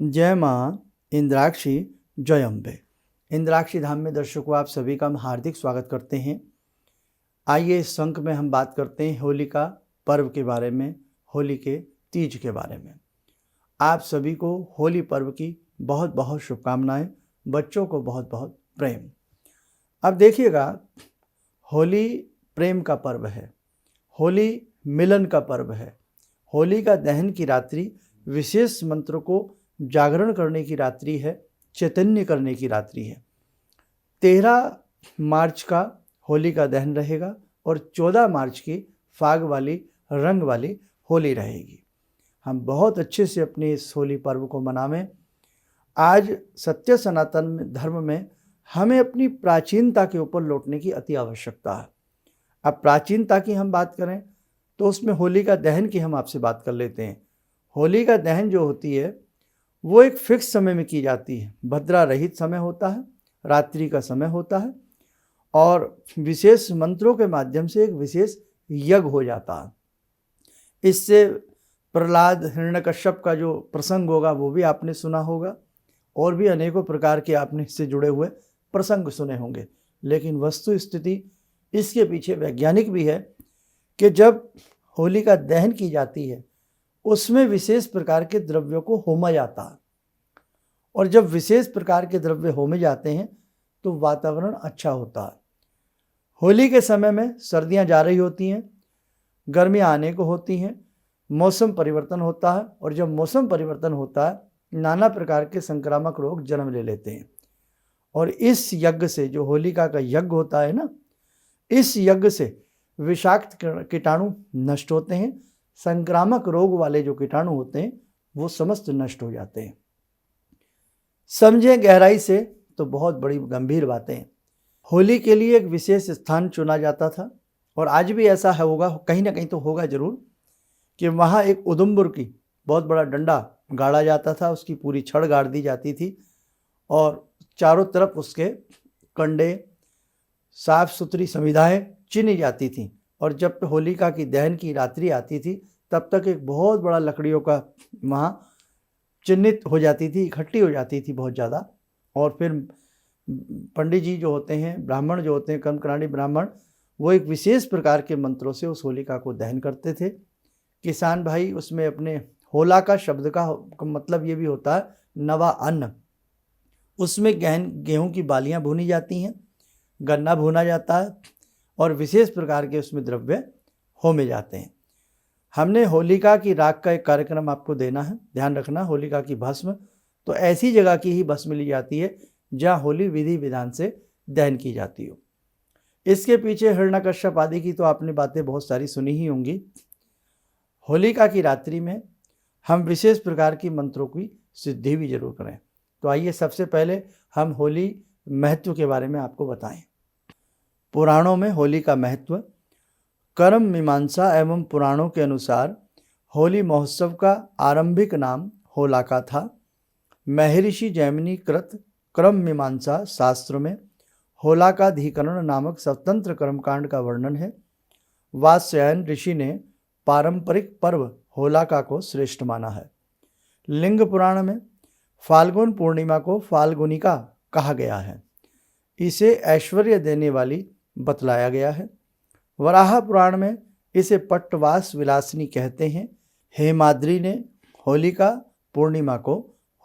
जय माँ इंद्राक्षी जय अम्बे। इंद्राक्षी धाम में दर्शकों आप सभी का हम हार्दिक स्वागत करते हैं। आइए इस अंक में हम बात करते हैं होलिका पर्व के बारे में, होली के तीज के बारे में। आप सभी को होली पर्व की बहुत बहुत शुभकामनाएं, बच्चों को बहुत बहुत प्रेम। अब देखिएगा, होली प्रेम का पर्व है, होली मिलन का पर्व है, होली का दहन की रात्रि विशेष मंत्र को जागरण करने की रात्रि है, चैतन्य करने की रात्रि है। 13 मार्च का होली का दहन रहेगा और 14 मार्च की फाग वाली रंग वाली होली रहेगी। हम बहुत अच्छे से अपने इस होली पर्व को मनावें। आज सत्य सनातन धर्म में हमें अपनी प्राचीनता के ऊपर लौटने की अति आवश्यकता है। अब प्राचीनता की हम बात करें तो उसमें होली का दहन की हम आपसे बात कर लेते हैं। होली का दहन जो होती है वो एक फिक्स समय में की जाती है, भद्रा रहित समय होता है, रात्रि का समय होता है और विशेष मंत्रों के माध्यम से एक विशेष यज्ञ हो जाता है। इससे प्रहलाद हिरण्यकश्यप का जो प्रसंग होगा वो भी आपने सुना होगा और भी अनेकों प्रकार के आपने इससे जुड़े हुए प्रसंग सुने होंगे। लेकिन वस्तु स्थिति इसके पीछे वैज्ञानिक भी है कि जब होली का दहन की जाती है उसमें विशेष प्रकार के द्रव्यों को होमा जाता है और जब विशेष प्रकार के द्रव्य होमे जाते हैं तो वातावरण अच्छा होता है। होली के समय में सर्दियां जा रही होती हैं, गर्मियां आने को होती हैं, मौसम परिवर्तन होता है और जब मौसम परिवर्तन होता है नाना प्रकार के संक्रामक रोग जन्म ले लेते हैं और इस यज्ञ से, जो होलिका का यज्ञ होता है ना, इस यज्ञ से विषाक्त कीटाणु नष्ट होते हैं। संक्रामक रोग वाले जो कीटाणु होते हैं वो समस्त नष्ट हो जाते हैं। समझें गहराई से तो बहुत बड़ी गंभीर बातें हैं। होली के लिए एक विशेष स्थान चुना जाता था और आज भी ऐसा है, होगा कहीं ना कहीं तो होगा जरूर, कि वहाँ एक उदुम्बुर की बहुत बड़ा डंडा गाड़ा जाता था, उसकी पूरी छड़ गाड़ दी जाती थी और चारों तरफ उसके कंडे साफ सुथरी संविधाएं चिनी जाती थी और जब होलिका की दहन की रात्रि आती थी तब तक एक बहुत बड़ा लकड़ियों का वहाँ चिन्हित हो जाती थी, इकट्ठी हो जाती थी बहुत ज़्यादा। और फिर पंडित जी जो होते हैं, ब्राह्मण जो होते हैं, कर्मकांडी ब्राह्मण, वो एक विशेष प्रकार के मंत्रों से उस होलिका को दहन करते थे। किसान भाई उसमें अपने होला का शब्द का मतलब ये भी होता है नवा अन्न। उसमें गेहूँ की बालियाँ भूनी जाती हैं, गन्ना भूना जाता है और विशेष प्रकार के उसमें द्रव्य होमे जाते हैं। हमने होलिका की राख का एक कार्यक्रम आपको देना है, ध्यान रखना। होलिका की भस्म तो ऐसी जगह की ही भस्म ली जाती है जहाँ होली विधि विधान से दहन की जाती हो। इसके पीछे हिरण्यकश्यप आदि की तो आपने बातें बहुत सारी सुनी ही होंगी। होलिका की रात्रि में हम विशेष प्रकार की मंत्रों की सिद्धि भी जरूर करें। तो आइए सबसे पहले हम होली महत्व के बारे में आपको बताएं। पुराणों में होली का महत्व, कर्म मीमांसा एवं पुराणों के अनुसार होली महोत्सव का आरंभिक नाम होलाका था। महर्षि जैमिनी कृत क्रम मीमांसा शास्त्र में होलाकाधिकरण नामक स्वतंत्र कर्मकांड का वर्णन है। वात्स्यायन ऋषि ने पारंपरिक पर्व होलाका को श्रेष्ठ माना है। लिंग पुराण में फाल्गुन पूर्णिमा को फाल्गुनिका कहा गया है, इसे ऐश्वर्य देने वाली बतलाया गया है। वराह पुराण में इसे पट्टवास विलासिनी कहते हैं। हेमाद्रि ने होलिका पूर्णिमा को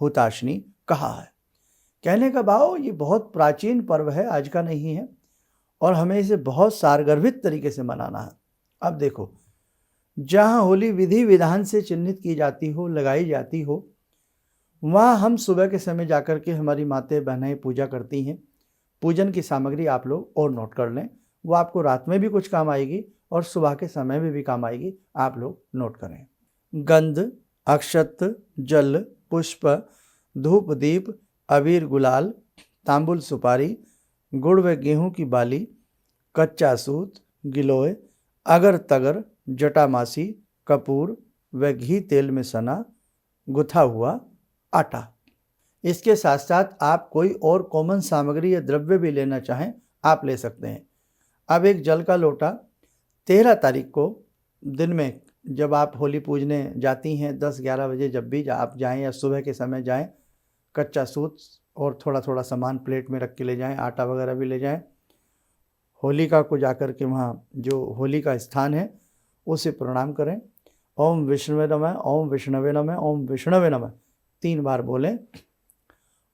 हुताशनी कहा है। कहने का भाव ये बहुत प्राचीन पर्व है, आज का नहीं है और हमें इसे बहुत सारगर्भित तरीके से मनाना है। अब देखो, जहाँ होली विधि विधान से चिन्हित की जाती हो, लगाई जाती हो, वहाँ हम सुबह के समय जाकर के हमारी मातें बहनें पूजा करती हैं। पूजन की सामग्री आप लोग और नोट कर लें, वो आपको रात में भी कुछ काम आएगी और सुबह के समय में भी काम आएगी, आप लोग नोट करें। गंध, अक्षत, जल, पुष्प, धूप, दीप, अबीर, गुलाल, तांबुल, सुपारी, गुड़ व गेहूं की बाली, कच्चा सूत, गिलोय, अगर तगर, जटामासी, कपूर व घी तेल में सना, गुथा हुआ आटा। इसके साथ साथ आप कोई और कॉमन सामग्री या द्रव्य भी लेना चाहें आप ले सकते हैं। अब एक जल का लोटा 13 तारीख को दिन में जब आप होली पूजने जाती हैं 10-11 बजे जब भी आप जाएं या सुबह के समय जाएं, कच्चा सूत और थोड़ा थोड़ा सामान प्लेट में रख के ले जाएं, आटा वगैरह भी ले जाएं। होलिका को जाकर के वहाँ जो होली का स्थान है उसे प्रणाम करें। ओम विष्णुवे नमः, ओम विष्णवे नमः, ओम विष्णवे नमः 3 बार बोलें।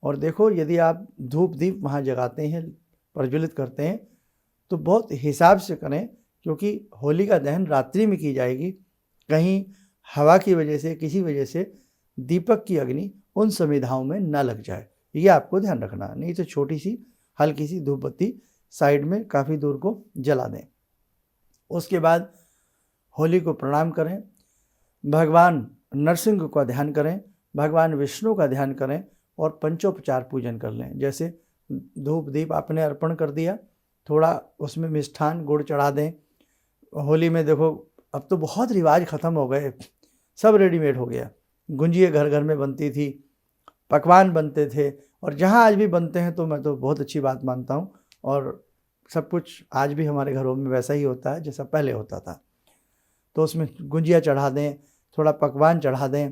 और देखो, यदि आप धूप दीप वहाँ जगाते हैं, प्रज्वलित करते हैं, तो बहुत हिसाब से करें, क्योंकि होली का दहन रात्रि में की जाएगी। कहीं हवा की वजह से, किसी वजह से दीपक की अग्नि उन समिधाओं में न लग जाए, ये आपको ध्यान रखना। नहीं तो छोटी सी हल्की सी धूप बत्ती साइड में काफ़ी दूर को जला दें। उसके बाद होली को प्रणाम करें, भगवान नरसिंह का ध्यान करें, भगवान विष्णु का ध्यान करें और पंचोपचार पूजन कर लें। जैसे धूप दीप आपने अर्पण कर दिया, थोड़ा उसमें मिष्ठान गुड़ चढ़ा दें। होली में देखो अब तो बहुत रिवाज ख़त्म हो गए, सब रेडीमेड हो गया। गुंजिए घर घर में बनती थी, पकवान बनते थे, और जहाँ आज भी बनते हैं तो मैं तो बहुत अच्छी बात मानता हूँ। और सब कुछ आज भी हमारे घरों में वैसा ही होता है जैसा पहले होता था। तो उसमें गुंजिया चढ़ा दें, थोड़ा पकवान चढ़ा दें।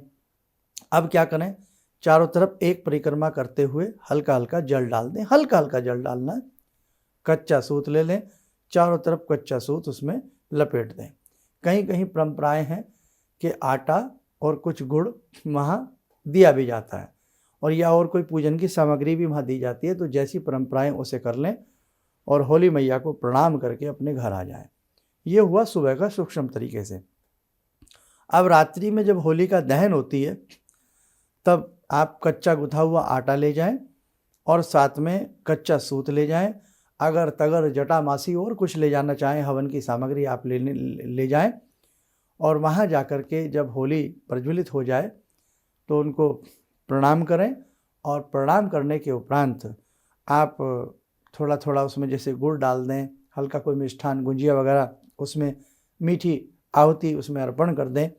अब क्या करें, चारों तरफ एक परिक्रमा करते हुए हल्का हल्का जल डाल दें। हल्का हल्का जल डालना है। कच्चा सूत ले लें, चारों तरफ कच्चा सूत उसमें लपेट दें। कहीं कहीं परंपराएं हैं कि आटा और कुछ गुड़ वहाँ दिया भी जाता है, और या और कोई पूजन की सामग्री भी वहाँ दी जाती है। तो जैसी परंपराएं उसे कर लें और होली मैया को प्रणाम करके अपने घर आ जाएं। ये हुआ सुबह का सूक्ष्म तरीके से। अब रात्रि में जब होली का दहन होती है, तब आप कच्चा गुथा हुआ आटा ले जाएं और साथ में कच्चा सूत ले जाएं। अगर तगर जटामासी और कुछ ले जाना चाहें, हवन की सामग्री आप ले जाएं। और वहाँ जा कर के जब होली प्रज्वलित हो जाए तो उनको प्रणाम करें, और प्रणाम करने के उपरांत आप थोड़ा थोड़ा उसमें जैसे गुड़ डाल दें, हल्का कोई मिष्ठान गुंजिया वगैरह उसमें मीठी आहुति उसमें अर्पण कर दें।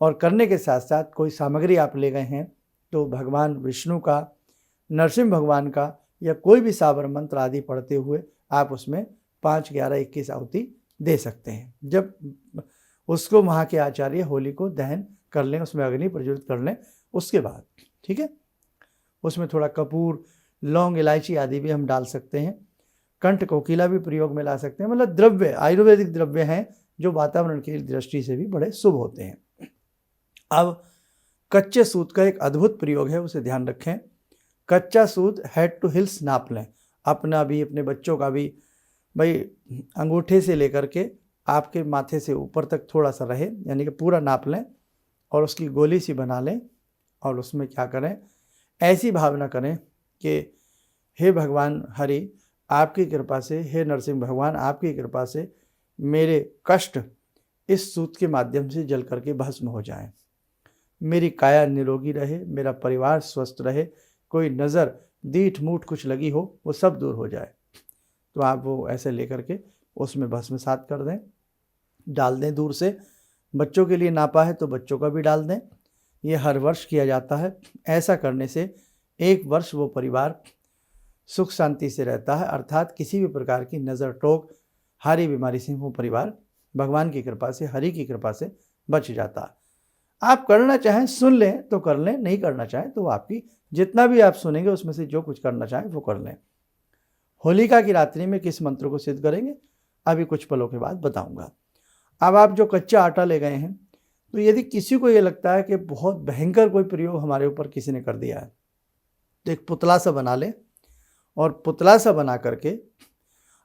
और करने के साथ साथ कोई सामग्री आप ले गए हैं तो भगवान विष्णु का, नरसिंह भगवान का, या कोई भी साबर मंत्र आदि पढ़ते हुए आप उसमें 5, 11, 21 आहुति दे सकते हैं। जब उसको वहाँ के आचार्य होली को दहन कर लें, उसमें अग्नि प्रज्वलित कर लें, उसके बाद ठीक है, उसमें थोड़ा कपूर, लौंग, इलायची आदि भी हम डाल सकते हैं। कंठ कोकिला भी प्रयोग में ला सकते हैं। मतलब द्रव्य, आयुर्वेदिक द्रव्य हैं जो वातावरण की दृष्टि से भी बड़े शुभ होते हैं। अब कच्चे सूत का एक अद्भुत प्रयोग है, उसे ध्यान रखें। कच्चा सूत हेड टू हिल्स नाप लें, अपना भी अपने बच्चों का भी। भाई अंगूठे से लेकर के आपके माथे से ऊपर तक थोड़ा सा रहे, यानी कि पूरा नाप लें और उसकी गोली सी बना लें। और उसमें क्या करें, ऐसी भावना करें कि हे भगवान हरि आपकी कृपा से, हे नरसिंह भगवान आपकी कृपा से मेरे कष्ट इस सूत के माध्यम से जल करके भस्म हो जाएं। मेरी काया निरोगी रहे, मेरा परिवार स्वस्थ रहे, कोई नज़र दीठ मूठ कुछ लगी हो वो सब दूर हो जाए। तो आप वो ऐसे लेकर के उसमें भस्मसात कर दें, डाल दें दूर से। बच्चों के लिए नापा है तो बच्चों का भी डाल दें। ये हर वर्ष किया जाता है। ऐसा करने से 1 वर्ष वो परिवार सुख शांति से रहता है, अर्थात किसी भी प्रकार की नज़र टोक, हारी बीमारी से वो परिवार भगवान की कृपा से, हरि की कृपा से बच जाता है। आप करना चाहें सुन लें तो कर लें, नहीं करना चाहें तो आपकी, जितना भी आप सुनेंगे उसमें से जो कुछ करना चाहें वो कर लें। होलिका की रात्रि में किस मंत्र को सिद्ध करेंगे अभी कुछ पलों के बाद बताऊंगा। अब आप जो कच्चा आटा ले गए हैं, तो यदि किसी को ये लगता है कि बहुत भयंकर कोई प्रयोग हमारे ऊपर किसी ने कर दिया है, तो एक पुतला सा बना लें, और पुतला सा बना करके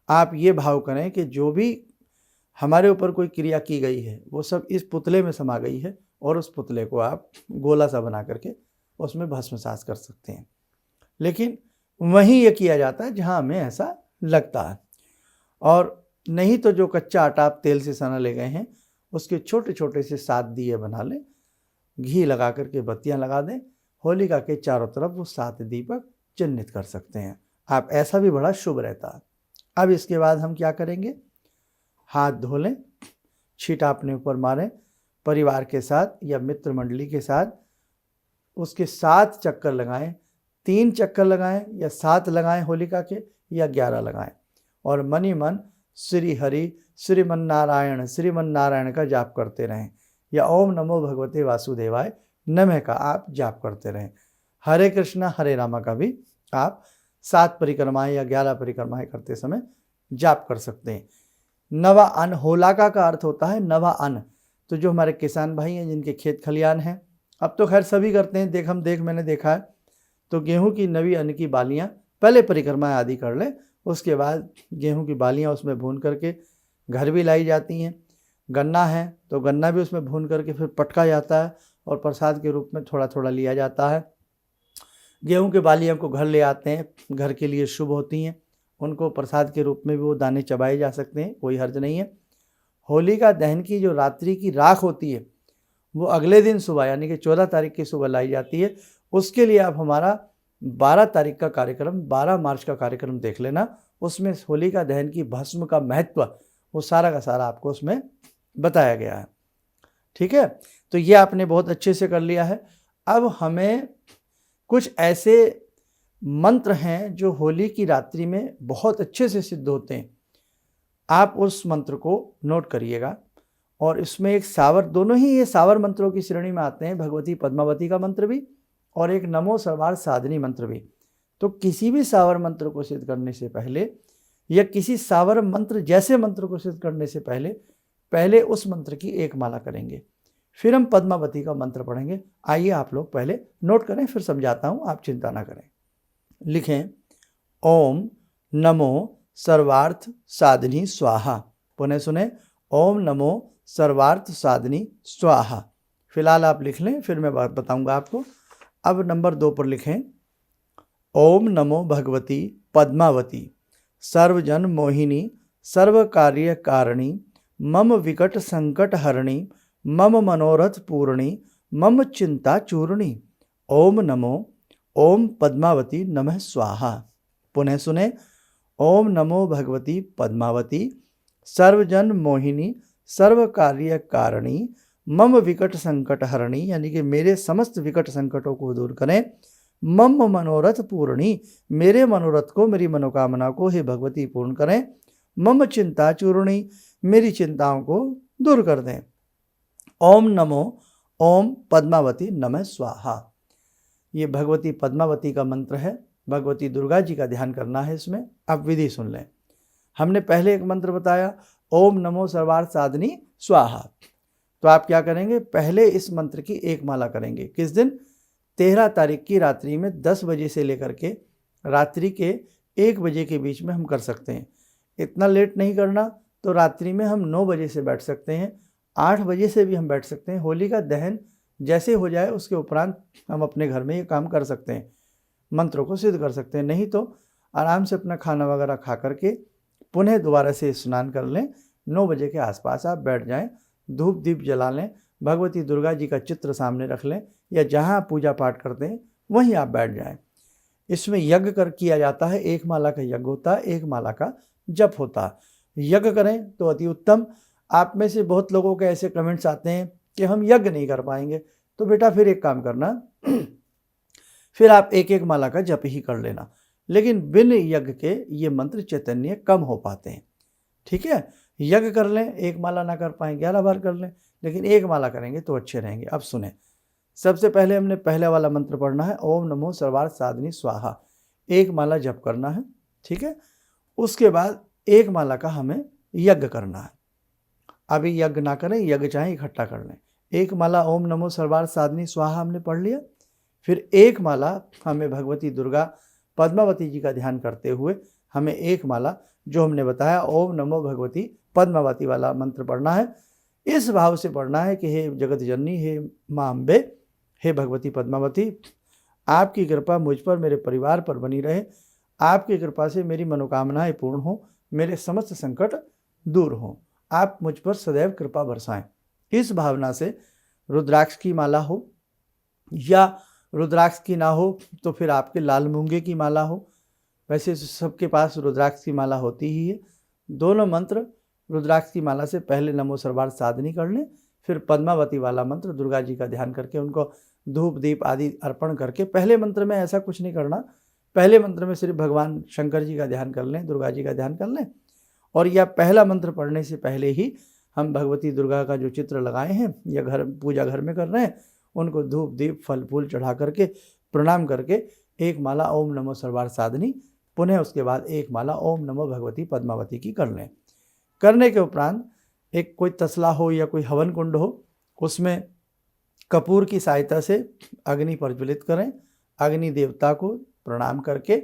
आप ये भाव करें कि जो भी हमारे ऊपर कोई क्रिया की गई है वो सब इस पुतले में समा गई है, और उस पुतले को आप गोला सा बना करके उसमें भस्मसात कर सकते हैं। लेकिन वहीं ये किया जाता है जहाँ हमें ऐसा लगता है। और नहीं तो जो कच्चा आटा आप तेल से सना ले गए हैं उसके छोटे छोटे से 7 दिए बना लें, घी लगा करके बत्तियां लगा दें, होलिका के चारों तरफ वो 7 दीपक चिन्हित कर सकते हैं आप। ऐसा भी बड़ा शुभ रहता है। अब इसके बाद हम क्या करेंगे, हाथ धो लें, छींटा अपने ऊपर मारें, परिवार के साथ या मित्र मंडली के साथ उसके 7 चक्कर लगाएं। 3 चक्कर लगाएं या 7 लगाएं होलिका के, या 11 लगाएं, और मन ही मन श्री हरि श्रीमन नारायण का जाप करते रहें। या ओम नमो भगवते वासुदेवाय नमः का आप जाप करते रहें। हरे कृष्णा हरे रामा का भी आप 7 परिक्रमाएं या 11 परिक्रमाएं करते समय जाप कर सकते हैं। नवा अन्न, होलाका का अर्थ होता है नवा अन्न। तो जो हमारे किसान भाई हैं जिनके खेत खलियान हैं, अब तो खैर सभी करते हैं, मैंने देखा है, तो गेहूं की नवी अन्न की बालियां पहले परिक्रमाएं आदि कर लें, उसके बाद गेहूं की बालियां उसमें भून करके घर भी लाई जाती हैं। गन्ना है तो गन्ना भी उसमें भून करके फिर पटका जाता है और प्रसाद के रूप में थोड़ा थोड़ा लिया जाता है। गेहूं के बालियों को घर ले आते हैं, घर के लिए शुभ होती हैं, उनको प्रसाद के रूप में भी वो दाने चबाए जा सकते हैं, कोई हर्ज नहीं है। होलिका दहन की जो रात्रि की राख होती है वो अगले दिन सुबह यानी कि 14 तारीख की सुबह लाई जाती है। उसके लिए आप हमारा 12 तारीख का कार्यक्रम, 12 मार्च का कार्यक्रम देख लेना, उसमें होलिका दहन की भस्म का महत्व वो सारा का सारा आपको उसमें बताया गया है। ठीक है, तो ये आपने बहुत अच्छे से कर लिया है। अब हमें कुछ ऐसे मंत्र हैं जो होली की रात्रि में बहुत अच्छे से सिद्ध होते हैं, आप उस मंत्र को नोट करिएगा। और इसमें एक सावर, दोनों ही ये सावर मंत्रों की श्रेणी में आते हैं, भगवती पद्मावती का मंत्र भी और एक नमो सर्वार्थ साधिनी मंत्र भी। तो किसी भी सावर मंत्र को सिद्ध करने से पहले या किसी सावर मंत्र जैसे मंत्र को सिद्ध करने से पहले उस मंत्र की एक माला करेंगे, फिर हम पद्मावती का मंत्र पढ़ेंगे। आइए आप लोग पहले नोट करें, फिर समझाता हूँ, आप चिंता ना करें। लिखें ओम नमो सर्वार्थ साधिनी स्वाहा। पुनः सुने, ओम नमो सर्वार्थ साधिनी स्वाहा। फिलहाल आप लिख लें, फिर मैं बात बताऊंगा आपको। अब नंबर 2 पर लिखें ओम नमो भगवती पद्मावती सर्वजन मोहिनी सर्व कार्य कारिणी मम विकट संकट हरणी मम मनोरथ पूर्णी मम चिंता चूर्णी। ओम नमो ओम पद्मावती नमः स्वाहा। पुनः सुने, ओम नमो भगवती पद्मावती सर्वजन मोहिनी सर्व कार्य कारिणी मम विकट संकट हरणी, यानी कि मेरे समस्त विकट संकटों को दूर करें, मम मनोरथ पूर्णी, मेरे मनोरथ को, मेरी मनोकामना को हे भगवती पूर्ण करें, मम चिंता चूर्णी, मेरी चिंताओं को दूर कर दें। ओम नमो ओम पद्मावती नमः स्वाहा। ये भगवती पद्मावती का मंत्र है, भगवती दुर्गा जी का ध्यान करना है इसमें। अब विधि सुन लें। हमने पहले एक मंत्र बताया ओम नमो सर्वार्थ साधिनी स्वाहा, तो आप क्या करेंगे, पहले इस मंत्र की एक माला करेंगे। किस दिन? 13 तारीख की रात्रि में 10 बजे से लेकर के रात्रि के 1 बजे के बीच में हम कर सकते हैं। इतना लेट नहीं करना, तो रात्रि में हम 9 बजे से बैठ सकते हैं, 8 बजे से भी हम बैठ सकते हैं। होली का दहन जैसे हो जाए उसके उपरांत हम अपने घर में ये काम कर सकते हैं, मंत्रों को सिद्ध कर सकते हैं। नहीं तो आराम से अपना खाना वगैरह खा करके पुनः दोबारा से स्नान कर लें, 9 बजे के आसपास आप बैठ जाएं, धूप दीप जला लें, भगवती दुर्गा जी का चित्र सामने रख लें, या जहां पूजा पाठ करते हैं वहीं आप बैठ जाएं। इसमें यज्ञ किया जाता है, 1 माला का यज्ञ होता है, 1 माला का जप होता है। यज्ञ करें तो अति उत्तम। आप में से बहुत लोगों के ऐसे कमेंट्स आते हैं कि हम यज्ञ नहीं कर पाएंगे, तो बेटा फिर एक काम करना, फिर आप 1-1 माला का जप ही कर लेना, लेकिन बिन यज्ञ के ये मंत्र चैतन्य कम हो पाते हैं। ठीक है, यज्ञ कर लें, 1 माला ना कर पाएँ 11 बार कर लें, लेकिन 1 माला करेंगे तो अच्छे रहेंगे। अब सुने, सबसे पहले हमने पहले वाला मंत्र पढ़ना है, ओम नमो सर्वार्थ साधिनी स्वाहा, 1 माला जप करना है। ठीक है, उसके बाद 1 माला का हमें यज्ञ करना है। अभी यज्ञ ना करें, यज्ञ चाहे इकट्ठा कर लें। 1 माला ओम नमो सर्वार्थ साधिनी स्वाहा हमने पढ़ लिया, फिर 1 माला हमें भगवती दुर्गा पद्मावती जी का ध्यान करते हुए हमें 1 माला जो हमने बताया ओम नमो भगवती पद्मावती वाला मंत्र पढ़ना है। इस भाव से पढ़ना है कि हे जगत जननी, हे माँ अम्बे, हे भगवती पद्मावती, आपकी कृपा मुझ पर, मेरे परिवार पर बनी रहे, आपकी कृपा से मेरी मनोकामनाएं पूर्ण हो, मेरे समस्त संकट दूर हों, आप मुझ पर सदैव कृपा बरसाएं। इस भावना से रुद्राक्ष की माला हो या रुद्राक्ष की ना हो तो फिर आपके लाल मूंगे की माला हो, वैसे सबके पास रुद्राक्ष की माला होती ही है। दोनों मंत्र रुद्राक्ष की माला से पहले नमो सर्वार्थ साधिनी कर लें, फिर पद्मावती वाला मंत्र दुर्गा जी का ध्यान करके उनको धूप दीप आदि अर्पण करके, पहले मंत्र में ऐसा कुछ नहीं करना, पहले मंत्र में सिर्फ भगवान शंकर जी का ध्यान कर लें, दुर्गा जी का ध्यान कर लें, और यह पहला मंत्र पढ़ने से पहले ही हम भगवती दुर्गा का जो चित्र लगाए हैं या घर पूजा घर में कर रहे हैं, उनको धूप दीप फल फूल चढ़ा करके प्रणाम करके एक माला ओम नमो सर्वार्थ साधिनी, पुनः उसके बाद एक माला ओम नमो भगवती पद्मावती की कर लें। करने के उपरांत एक कोई तसला हो या कोई हवन कुंड हो, उसमें कपूर की सहायता से अग्नि प्रज्वलित करें। अग्नि देवता को प्रणाम करके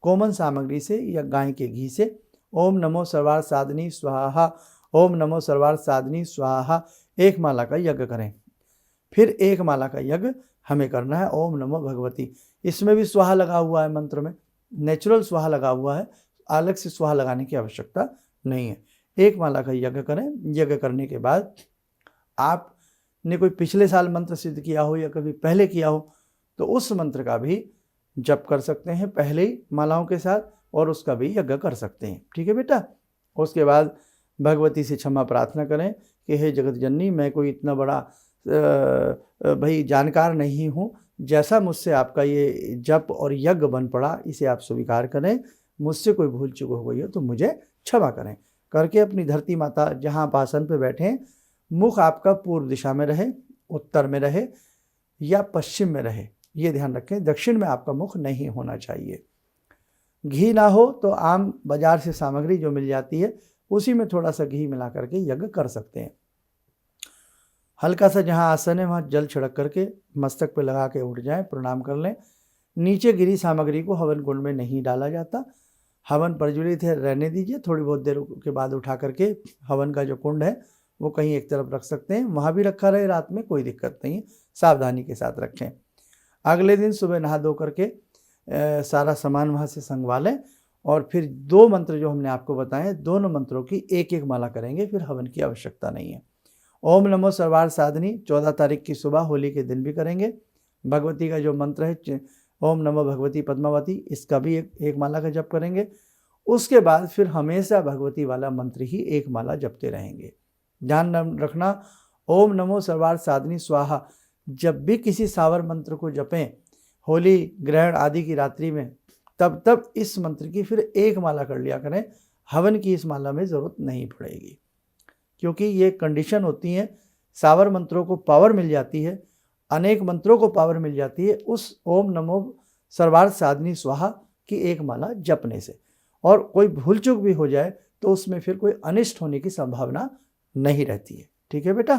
कोमल सामग्री से या गाय के घी से ओम नमो सर्वार्थ साधिनी स्वाहा, ओम नमो सर्वार्थ साधिनी स्वाहा एक माला का यज्ञ करें। फिर एक माला का यज्ञ हमें करना है ओम नमो भगवती। इसमें भी स्वाहा लगा हुआ है, मंत्र में नेचुरल स्वाहा लगा हुआ है, अलग से स्वाहा लगाने की आवश्यकता नहीं है। एक माला का यज्ञ करें। यज्ञ करने के बाद आपने कोई पिछले साल मंत्र सिद्ध किया हो या कभी पहले किया हो तो उस मंत्र का भी जप कर सकते हैं पहले ही मालाओं के साथ, और उसका भी यज्ञ कर सकते हैं। ठीक है बेटा। उसके बाद भगवती से क्षमा प्रार्थना करें कि हे जगत जननी, मैं कोई इतना बड़ा भाई जानकार नहीं हूँ, जैसा मुझसे आपका ये जप और यज्ञ बन पड़ा इसे आप स्वीकार करें। मुझसे कोई भूल चूक हो गई हो तो मुझे क्षमा करें। करके अपनी धरती माता जहाँ आप आसन पर बैठे हैं, मुख आपका पूर्व दिशा में रहे, उत्तर में रहे या पश्चिम में रहे, ये ध्यान रखें। दक्षिण में आपका मुख नहीं होना चाहिए। घी ना हो तो आम बाजार से सामग्री जो मिल जाती है उसी में थोड़ा सा घी मिला करके यज्ञ कर सकते हैं। हल्का सा जहाँ आसन है वहाँ जल छिड़क करके मस्तक पे लगा के उठ जाएं, प्रणाम कर लें। नीचे गिरी सामग्री को हवन कुंड में नहीं डाला जाता। हवन प्रज्वलित है, रहने दीजिए। थोड़ी बहुत देर के बाद उठा करके हवन का जो कुंड है वो कहीं एक तरफ रख सकते हैं, वहाँ भी रखा रहे रात में, कोई दिक्कत नहीं है, सावधानी के साथ रखें। अगले दिन सुबह नहा धो करके सारा सामान वहाँ से संगवा लें और फिर दो मंत्र जो हमने आपको बताए, दोनों मंत्रों की एक एक माला करेंगे, फिर हवन की आवश्यकता नहीं है। ओम नमो सर्वार्थ साधिनी 14 तारीख की सुबह होली के दिन भी करेंगे। भगवती का जो मंत्र है ओम नमो भगवती पद्मावती, इसका भी एक माला का जप करेंगे। उसके बाद फिर हमेशा भगवती वाला मंत्र ही एक माला जपते रहेंगे। ध्यान रखना, ओम नमो सर्वार्थ साधिनी स्वाहा जब भी किसी सावर मंत्र को जपें होली ग्रहण आदि की रात्रि में, तब इस मंत्र की फिर एक माला कर लिया करें। हवन की इस माला में ज़रूरत नहीं पड़ेगी, क्योंकि ये कंडीशन होती है, सावर मंत्रों को पावर मिल जाती है, अनेक मंत्रों को पावर मिल जाती है उस ओम नमो सर्वार्थ साधिनी स्वाहा की एक माला जपने से। और कोई भूल चूक भी हो जाए तो उसमें फिर कोई अनिष्ट होने की संभावना नहीं रहती है। ठीक है बेटा,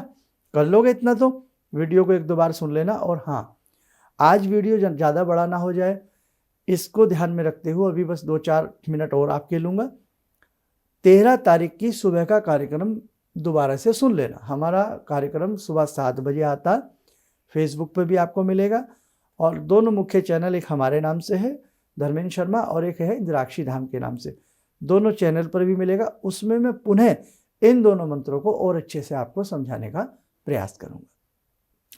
कर लोगे इतना तो। वीडियो को एक दो बार सुन लेना। और हाँ, आज वीडियो ज़्यादा बड़ा ना हो जाए, इसको ध्यान में रखते हुए अभी बस 2-4 मिनट और आपके लूँगा। 13 तारीख की सुबह का कार्यक्रम दोबारा से सुन लेना। हमारा कार्यक्रम सुबह 7 बजे आता, फेसबुक पर भी आपको मिलेगा, और दोनों मुख्य चैनल, एक हमारे नाम से है धर्मेंद्र शर्मा और एक है इंद्राक्षी धाम के नाम से, दोनों चैनल पर भी मिलेगा। उसमें मैं पुनः इन दोनों मंत्रों को और अच्छे से आपको समझाने का प्रयास करूँगा।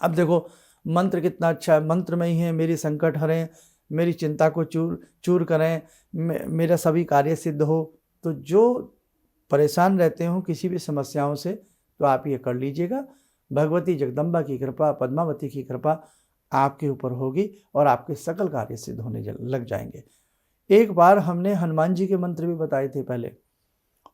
अब देखो मंत्र कितना अच्छा है, मंत्र में ही है मेरी संकट हरें, मेरी चिंता को चूर करें, मेरा सभी कार्य सिद्ध हो। तो जो परेशान रहते हो किसी भी समस्याओं से, तो आप ये कर लीजिएगा। भगवती जगदम्बा की कृपा, पद्मावती की कृपा आपके ऊपर होगी और आपके सकल कार्य सिद्ध होने लग जाएंगे। एक बार हमने हनुमान जी के मंत्र भी बताए थे पहले,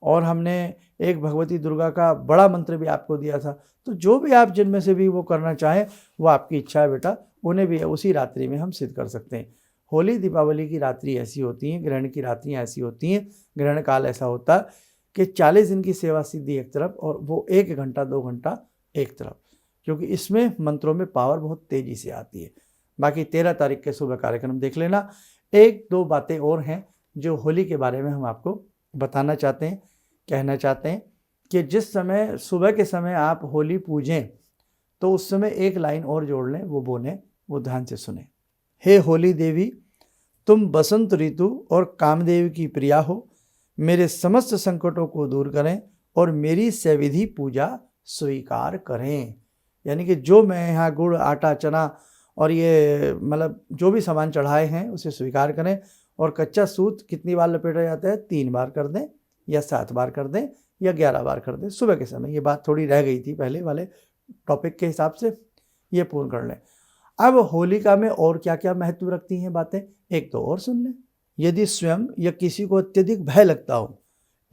और हमने एक भगवती दुर्गा का बड़ा मंत्र भी आपको दिया था। तो जो भी आप जिनमें से भी वो करना चाहें, वो आपकी इच्छा है बेटा, उन्हें भी उसी रात्रि में हम सिद्ध कर सकते हैं। होली दीपावली की रात्रि ऐसी होती हैं, ग्रहण की रात्रियाँ ऐसी होती हैं, ग्रहण काल ऐसा होता है कि 40 दिन की सेवा सिद्धि एक तरफ और वो 1 घंटा 2 घंटा एक तरफ, क्योंकि इसमें मंत्रों में पावर बहुत तेज़ी से आती है। बाकी 13 तारीख के सुबह कार्यक्रम देख लेना। 1-2 बातें और हैं जो होली के बारे में हम आपको बताना चाहते हैं, कहना चाहते हैं कि जिस समय सुबह के समय आप होली पूजें तो उस समय एक लाइन और जोड़ लें, वो बोलें, वो ध्यान से सुने। हे होली देवी, तुम बसंत ऋतु और कामदेव की प्रिया हो, मेरे समस्त संकटों को दूर करें और मेरी सविधि पूजा स्वीकार करें। यानी कि जो मैं यहाँ गुड़, आटा, चना और ये मतलब जो भी सामान चढ़ाए हैं उसे स्वीकार करें। और कच्चा सूत कितनी बार लपेटा जाता है? 3 बार कर दें या 7 बार कर दें या 11 बार कर दें सुबह के समय। ये बात थोड़ी रह गई थी पहले वाले टॉपिक के हिसाब से, ये पूर्ण कर लें। अब होलिका में और क्या क्या महत्व रखती हैं बातें, एक तो और सुन लें। यदि स्वयं या किसी को अत्यधिक भय लगता हो,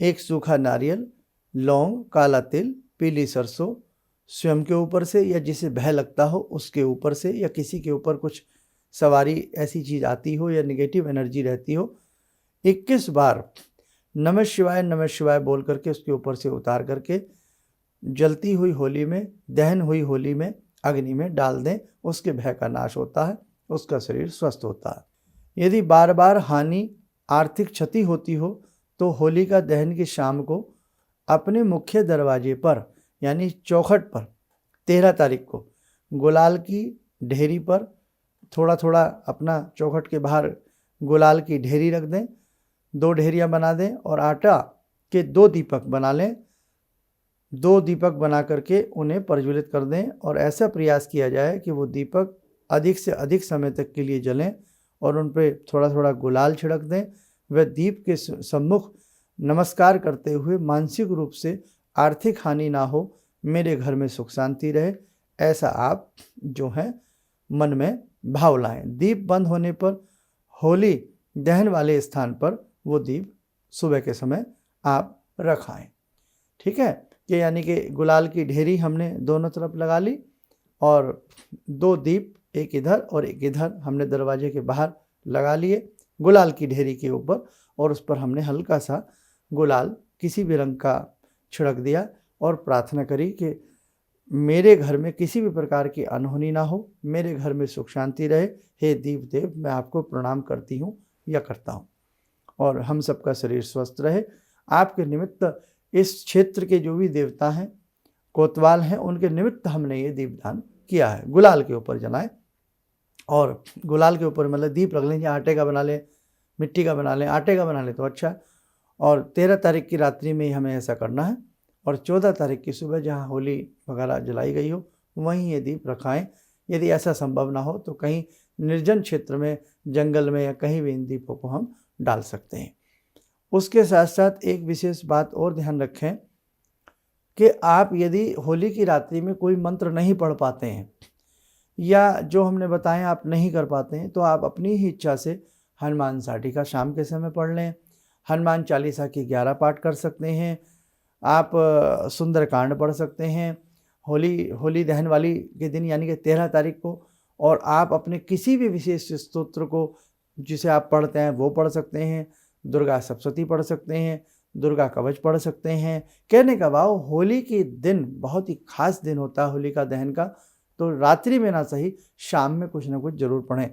एक सूखा नारियल, लौंग, काला तिल, पीली सरसों स्वयं के ऊपर से या जिसे भय लगता हो उसके ऊपर से, या किसी के ऊपर कुछ सवारी ऐसी चीज़ आती हो या नेगेटिव एनर्जी रहती हो, 21 बार नमः शिवाय बोल करके उसके ऊपर से उतार करके जलती हुई होली में, दहन हुई होली में, अग्नि में डाल दें। उसके भय का नाश होता है, उसका शरीर स्वस्थ होता है। यदि बार बार हानि, आर्थिक क्षति होती हो तो होलिका दहन की शाम को अपने मुख्य दरवाजे पर यानी चौखट पर 13 तारीख को गुलाल की ढेरी पर थोड़ा थोड़ा अपना चौखट के बाहर गुलाल की ढेरी रख दें, 2 ढेरियाँ बना दें और आटा के 2 दीपक बना लें। 2 दीपक बना करके उन्हें प्रज्वलित कर दें और ऐसा प्रयास किया जाए कि वो दीपक अधिक से अधिक समय तक के लिए जलें और उन पर थोड़ा थोड़ा गुलाल छिड़क दें। वह दीप के सम्मुख नमस्कार करते हुए मानसिक रूप से आर्थिक हानि ना हो, मेरे घर में सुख शांति रहे, ऐसा आप जो है मन में भाव लाएं। दीप बंद होने पर होली दहन वाले स्थान पर वो दीप सुबह के समय आप रखाएं। ठीक है, कि यानी कि गुलाल की ढेरी हमने दोनों तरफ लगा ली और 2 दीप एक इधर और एक इधर हमने दरवाजे के बाहर लगा लिए गुलाल की ढेरी के ऊपर, और उस पर हमने हल्का सा गुलाल किसी भी रंग का छिड़क दिया और प्रार्थना करी कि मेरे घर में किसी भी प्रकार की अनहोनी ना हो, मेरे घर में सुख शांति रहे। हे दीप देव, मैं आपको प्रणाम करती हूँ या करता हूँ और हम सबका शरीर स्वस्थ रहे। आपके निमित्त इस क्षेत्र के जो भी देवता हैं, कोतवाल हैं, उनके निमित्त हमने ये दीपदान किया है। गुलाल के ऊपर जलाएं और गुलाल के ऊपर मतलब दीप रख लें, आटे का बना लें, मिट्टी का बना लें, आटे का बना लें तो अच्छा। और 13 तारीख की रात्रि में ही हमें ऐसा करना है और 14 तारीख की सुबह जहाँ होली वगैरह जलाई गई हो वहीं ये दीप रखाएं। यदि ऐसा संभव ना हो तो कहीं निर्जन क्षेत्र में, जंगल में या कहीं भी इन दीपों को हम डाल सकते हैं। उसके साथ साथ एक विशेष बात और ध्यान रखें कि आप यदि होली की रात्रि में कोई मंत्र नहीं पढ़ पाते हैं या जो हमने बताएं आप नहीं कर पाते हैं तो आप अपनी ही इच्छा से हनुमान साटिका शाम के समय पढ़ लें, हनुमान चालीसा की 11 पाठ कर सकते हैं, आप सुंदरकांड पढ़ सकते हैं होली दहन वाली के दिन यानी कि 13 तारीख को। और आप अपने किसी भी विशेष स्तोत्र को जिसे आप पढ़ते हैं वो पढ़ सकते हैं, दुर्गा सप्तशती पढ़ सकते हैं, दुर्गा कवच पढ़ सकते हैं। कहने का भाव होली के दिन बहुत ही खास दिन होता है होलिका दहन का, तो रात्रि में ना सही शाम में कुछ ना कुछ जरूर पढ़ें।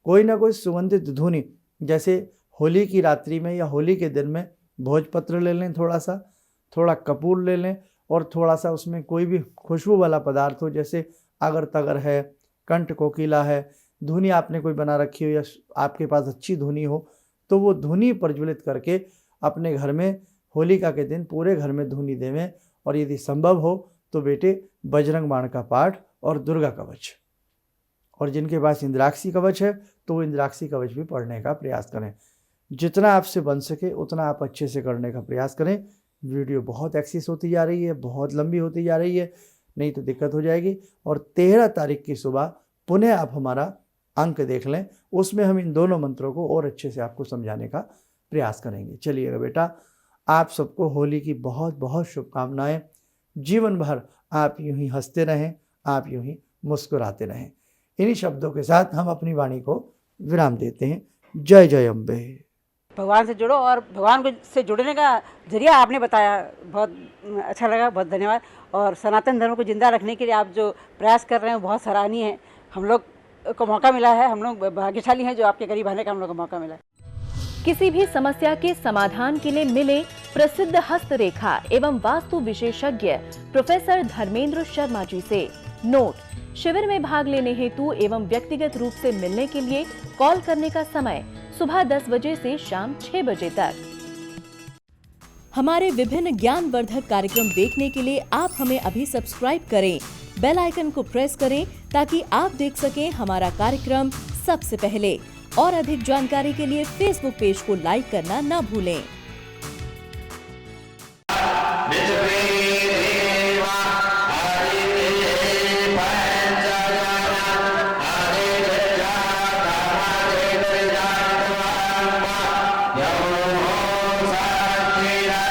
कोई ना कोई सुगंधित धुनी, जैसे होली की रात्रि में या होली के दिन में भोजपत्र ले लें, थोड़ा कपूर ले लें और थोड़ा सा उसमें कोई भी खुशबू वाला पदार्थ हो, जैसे अगर तगर है, कंठ कोकिला है, धुनी आपने कोई बना रखी हो या आपके पास अच्छी धुनी हो तो वो धुनी प्रज्वलित करके अपने घर में होलिका के दिन पूरे घर में धुनी देवें। और यदि संभव हो तो बेटे बजरंग बाण का पाठ और दुर्गा कवच, और जिनके पास इंद्राक्षी कवच है तो वो इंद्राक्षी कवच भी पढ़ने का प्रयास करें। जितना आपसे बन सके उतना आप अच्छे से करने का प्रयास करें। वीडियो बहुत एक्सिस होती जा रही है, बहुत लंबी होती जा रही है, नहीं तो दिक्कत हो जाएगी। और 13 तारीख की सुबह पुनः आप हमारा अंक देख लें, उसमें हम इन दोनों मंत्रों को और अच्छे से आपको समझाने का प्रयास करेंगे। चलिएगा बेटा, आप सबको होली की बहुत बहुत शुभकामनाएं। जीवन भर आप यूं ही हंसते रहें, आप यूं ही मुस्कुराते रहें। इन्हीं शब्दों के साथ हम अपनी वाणी को विराम देते हैं। जय जय अम्बे। भगवान से जुड़ो और भगवान से जुड़ने का जरिया आपने बताया, बहुत अच्छा लगा, बहुत धन्यवाद। और सनातन धर्म को जिंदा रखने के लिए आप जो प्रयास कर रहे हैं बहुत सराहनीय है। हम लोग को मौका मिला है, हम लोग भाग्यशाली हैं जो आपके करीब आने का हम लोग को मौका मिला है। किसी भी समस्या के समाधान के लिए मिले प्रसिद्ध हस्तरेखा एवं वास्तु विशेषज्ञ प्रोफेसर धर्मेंद्र शर्मा जी से। नोट: शिविर में भाग लेने हेतु एवं व्यक्तिगत रूप से मिलने के लिए कॉल करने का समय सुबह 10 बजे से शाम 6 बजे तक। हमारे विभिन्न ज्ञानवर्धक कार्यक्रम देखने के लिए आप हमें अभी सब्सक्राइब करें, बेल आइकन को प्रेस करें ताकि आप देख सकें हमारा कार्यक्रम सबसे पहले। और अधिक जानकारी के लिए फेसबुक पेज को लाइक करना न भूलें। Yeah.